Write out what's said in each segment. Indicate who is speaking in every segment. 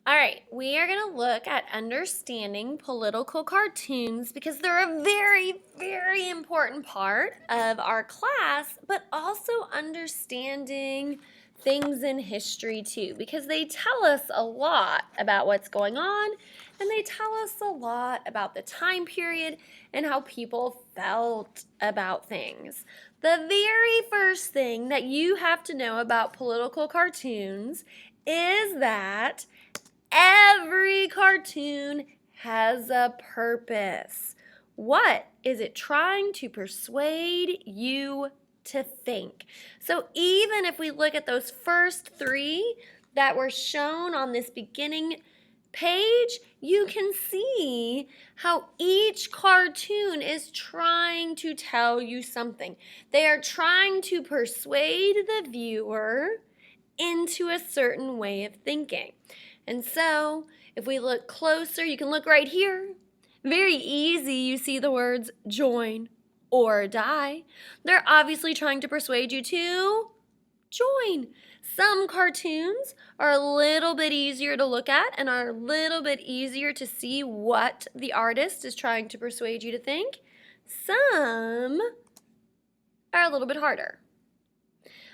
Speaker 1: All right, we are going to look at understanding political cartoons because they're a very, very important part of our class, but also understanding things in history too, because they tell us a lot about what's going on and they tell us a lot about the time period and how people felt about things. The very first thing that you have to know about political cartoons is that every cartoon has a purpose. What is it trying to persuade you to think? So even if we look at those first three that were shown on this beginning page, you can see how each cartoon is trying to tell you something. They are trying to persuade the viewer into a certain way of thinking. And so, if we look closer, you can look right here. Very easy, you see the words join or die. They're obviously trying to persuade you to join. Some cartoons are a little bit easier to look at and are a little bit easier to see what the artist is trying to persuade you to think. Some are a little bit harder.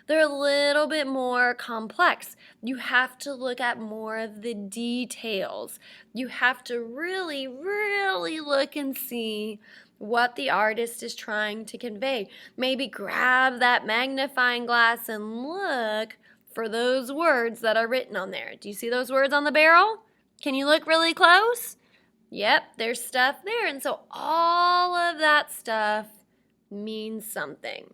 Speaker 1: They're a little bit more complex. You have to look at more of the details. You have to really, really look and see what the artist is trying to convey. Maybe grab that magnifying glass and look for those words that are written on there. Do you see those words on the barrel? Can you look really close? Yep, there's stuff there. And so all of that stuff means something.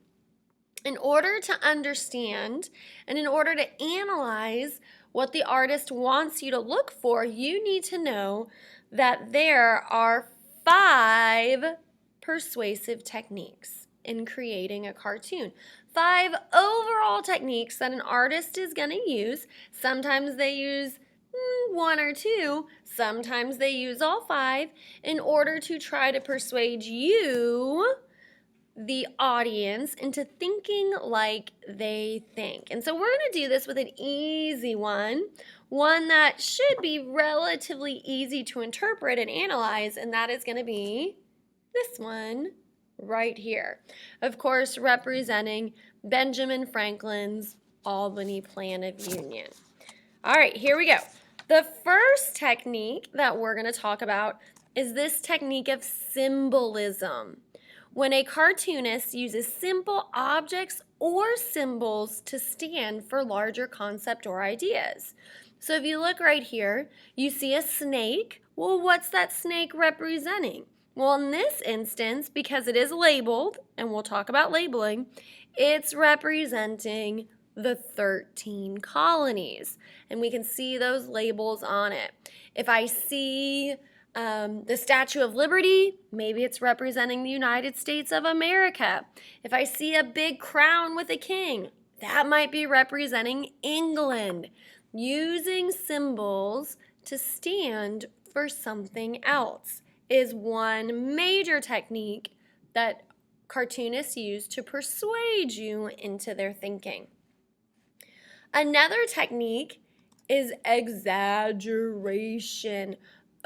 Speaker 1: In order to understand and in order to analyze what the artist wants you to look for, you need to know that there are 5 persuasive techniques in creating a cartoon. 5 overall techniques that an artist is going to use. Sometimes they use 1 or 2, sometimes they use all 5 in order to try to persuade you, the audience, into thinking like they think. And so we're going to do this with an easy one that should be relatively easy to interpret and analyze, and that is going to be this one right here. Of course, representing Benjamin Franklin's Albany Plan of Union. All right, here we go. The first technique that we're going to talk about is this technique of symbolism. When a cartoonist uses simple objects or symbols to stand for larger concept or ideas. So if you look right here, you see a snake. Well, what's that snake representing? Well, in this instance, because it is labeled, and we'll talk about labeling, it's representing the 13 colonies. And we can see those labels on it. If I see the Statue of Liberty, maybe it's representing the United States of America. If I see a big crown with a king, that might be representing England. Using symbols to stand for something else is one major technique that cartoonists use to persuade you into their thinking. Another technique is exaggeration.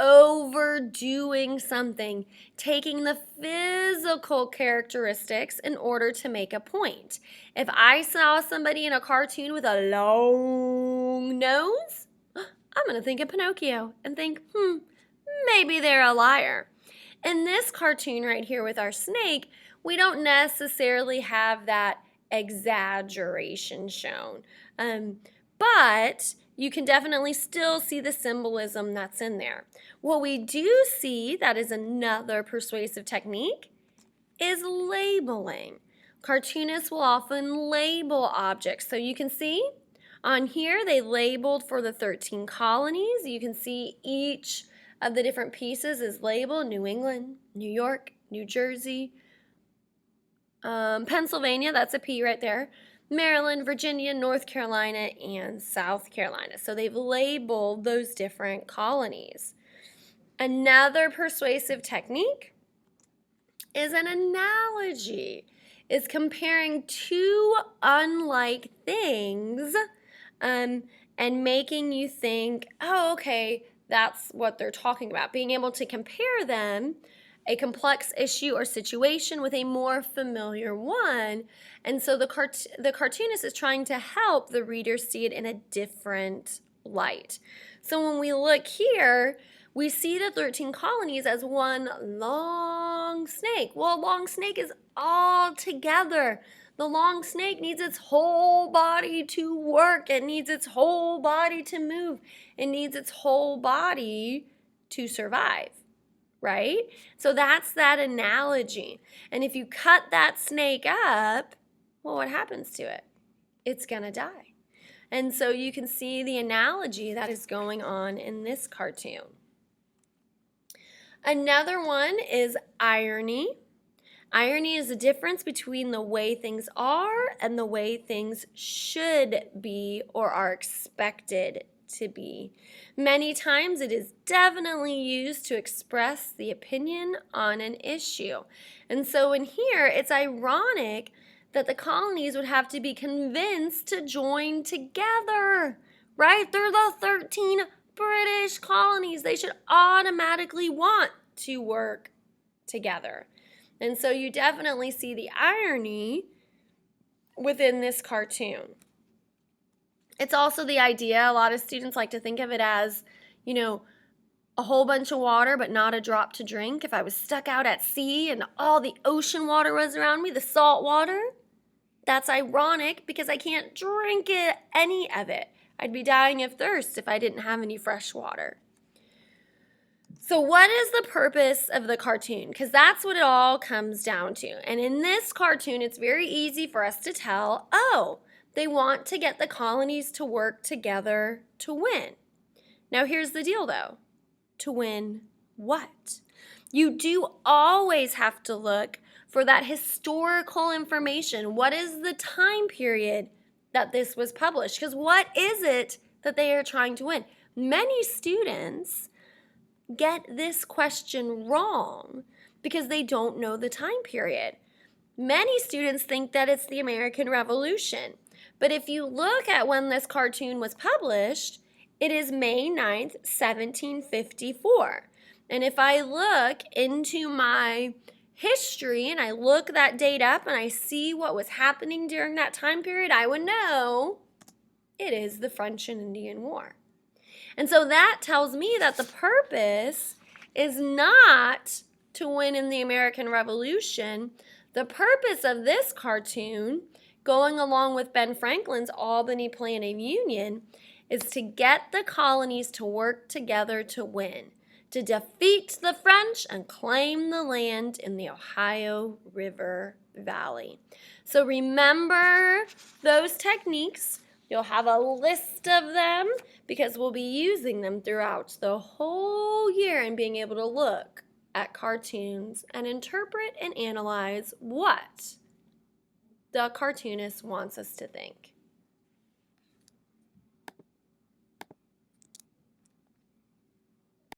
Speaker 1: Overdoing something, taking the physical characteristics in order to make a point. If I saw somebody in a cartoon with a long nose, I'm going to think of Pinocchio and think, maybe they're a liar. In this cartoon right here with our snake, we don't necessarily have that exaggeration shown. But you can definitely still see the symbolism that's in there. What we do see, that is another persuasive technique, is labeling. Cartoonists will often label objects. So you can see on here they labeled for the 13 colonies. You can see each of the different pieces is labeled: New England, New York, New Jersey, Pennsylvania, that's a P right there, Maryland, Virginia, North Carolina, and South Carolina. So they've labeled those different colonies. Another persuasive technique is an analogy. It's comparing two unlike things and and making you think, oh, okay, that's what they're talking about. Being able to compare them, a complex issue or situation, with a more familiar one. And so the cartoonist is trying to help the reader see it in a different light. So when we look here, we see the 13 colonies as one long snake. Well, a long snake is all together. The long snake needs its whole body to work. It needs its whole body to move. It needs its whole body to survive, right? So that's that analogy. And if you cut that snake up, well, what happens to it? It's going to die. And so you can see the analogy that is going on in this cartoon. Another one is irony. Irony is the difference between the way things are and the way things should be or are expected to be. Many times it is definitely used to express the opinion on an issue. And so in here, it's ironic that the colonies would have to be convinced to join together, right? They're the 13 British colonies. They should automatically want to work together. And so you definitely see the irony within this cartoon. It's also the idea, a lot of students like to think of it as, a whole bunch of water but not a drop to drink. If I was stuck out at sea and all the ocean water was around me, the salt water, that's ironic because I can't drink any of it. I'd be dying of thirst if I didn't have any fresh water. So what is the purpose of the cartoon? Because that's what it all comes down to. And in this cartoon, it's very easy for us to tell, oh, they want to get the colonies to work together to win. Now here's the deal though. To win what? You do always have to look for that historical information. What is the time period that this was published? Because what is it that they are trying to win? Many students get this question wrong because they don't know the time period. Many students think that it's the American Revolution. But if you look at when this cartoon was published, it is May 9th, 1754. And if I look into my history and I look that date up and I see what was happening during that time period, I would know it is the French and Indian War. And so that tells me that the purpose is not to win in the American Revolution. The purpose of this cartoon, going along with Ben Franklin's Albany Plan of Union, is to get the colonies to work together to win, to defeat the French and claim the land in the Ohio River Valley. So remember those techniques. You'll have a list of them because we'll be using them throughout the whole year and being able to look at cartoons and interpret and analyze what the cartoonist wants us to think.